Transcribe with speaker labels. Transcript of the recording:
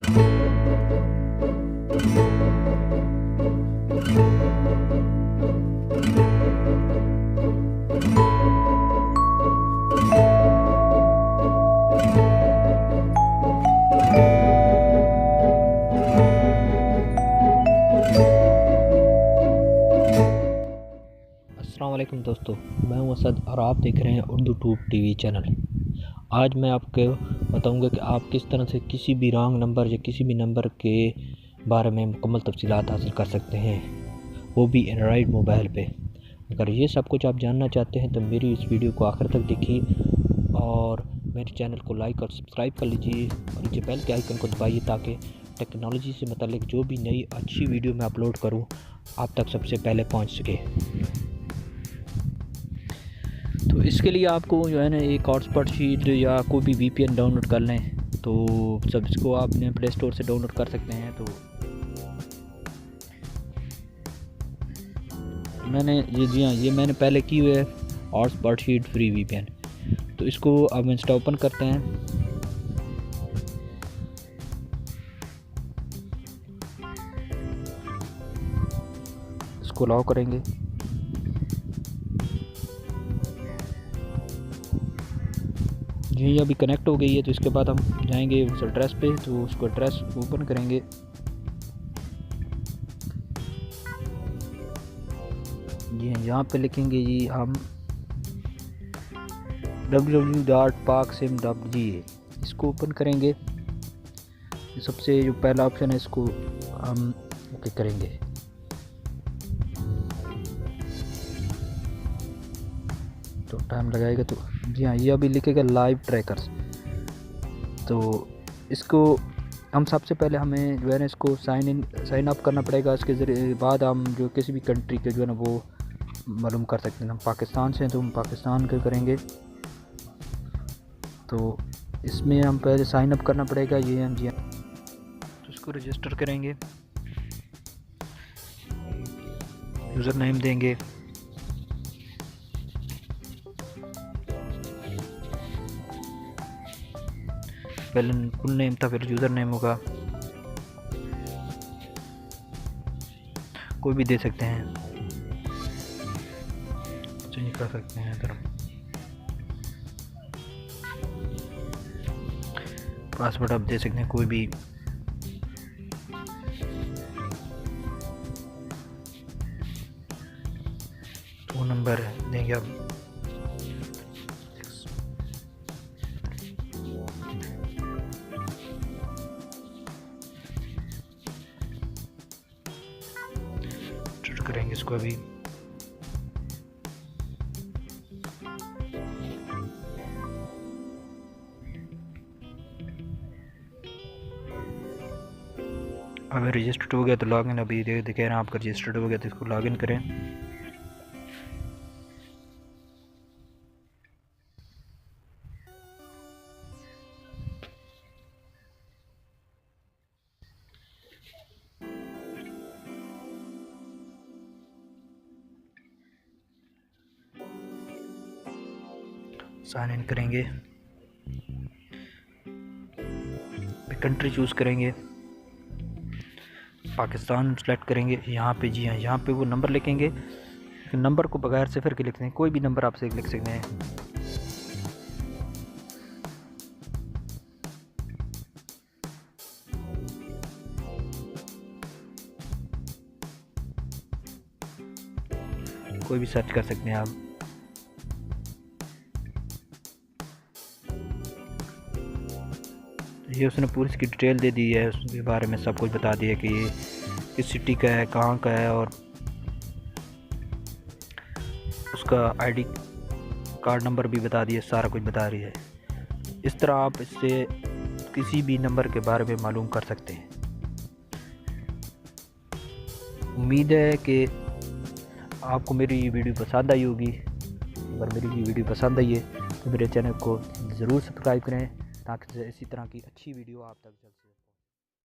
Speaker 1: अस्सलाम वालेकुम दोस्तों, मैं हूं असद और आप देख रहे हैं उर्दू ट्यूब टीवी चैनल। आज मैं आपको बताऊंगा कि आप किस तरह से किसी भी रॉन्ग नंबर या किसी भी नंबर के बारे में मुकम्मल तफसीलात हासिल कर सकते हैं, वो भी एंड्रॉयड मोबाइल पे। अगर ये सब कुछ आप जानना चाहते हैं तो मेरी इस वीडियो को आखिर तक देखिए और मेरे चैनल को लाइक और सब्सक्राइब कर लीजिए और नीचे बेल के आइकन को दबाइए ताकि टेक्नोलॉजी से मुताल्लिक जो भी नई अच्छी वीडियो मैं अपलोड करूँ आप तक सबसे पहले पहुँच सके। तो इसके लिए आपको जो है ना एक हॉटस्पॉट शीट या कोई भी VPN डाउनलोड कर लें, तो सब इसको आपने प्ले स्टोर से डाउनलोड कर सकते हैं। तो मैंने जी हाँ, ये मैंने पहले की हुई है हॉटस्पॉट शीट फ्री VPN। तो इसको अब इंस्टा ओपन करते हैं। इसको अलाउ करेंगे। ये अभी कनेक्ट हो गई है, तो इसके बाद हम जाएंगे उस एड्रेस पे, तो उसको एड्रेस ओपन करेंगे। जी हाँ, यहाँ पे लिखेंगे जी हम www.paksim.ga। इसको ओपन करेंगे। सबसे जो पहला ऑप्शन है इसको हम ओके करेंगे। तो टाइम लगाएगा। तो जी हाँ, ये अभी लिखेगा लाइव ट्रैकर्स। तो इसको हम सबसे पहले हमें जो है ना इसको साइन अप करना पड़ेगा। इसके ज़रिए बाद हम जो किसी भी कंट्री के जो है ना वो मालूम कर सकते हैं। हम पाकिस्तान से हैं तो हम पाकिस्तान के करेंगे। तो इसमें हम पहले साइन अप करना पड़ेगा। ये हम जी हाँ, तो इसको रजिस्टर करेंगे, यूज़र नेम देंगे। पहले फुल नेम था, फिर यूज़र नेम होगा, कोई भी दे सकते हैं, चेंज कर सकते हैं इधर। पासवर्ड आप दे सकते हैं कोई भी। फ़ोन नंबर देंगे आप। करेंगे इसको अभी। अगर रजिस्टर्ड हो गया तो लॉगिन अभी दिखे रहे हैं आपका रजिस्टर्ड हो गया, तो इसको लॉगिन करें। साइन इन करेंगे, कंट्री चूज़ करेंगे, पाकिस्तान सेलेक्ट करेंगे। यहाँ पे जी हाँ, यहाँ पे वो नंबर लिखेंगे। नंबर को बगैर सिफर के लिखते हैं, कोई भी नंबर आपसे लिख सकते हैं। कोई भी सर्च कर सकते हैं आप। ये उसने पूरी इसकी डिटेल दे दी है, उसके बारे में सब कुछ बता दिया कि ये किस सिटी का है, कहाँ का है, और उसका आईडी कार्ड नंबर भी बता दिया, सारा कुछ बता रही है। इस तरह आप इससे किसी भी नंबर के बारे में मालूम कर सकते हैं। उम्मीद है कि आपको मेरी वीडियो पसंद आई होगी। अगर मेरी वीडियो पसंद आई है तो मेरे चैनल को ज़रूर सब्सक्राइब करें ताकि इसी तरह की अच्छी वीडियो आप तक जल्द से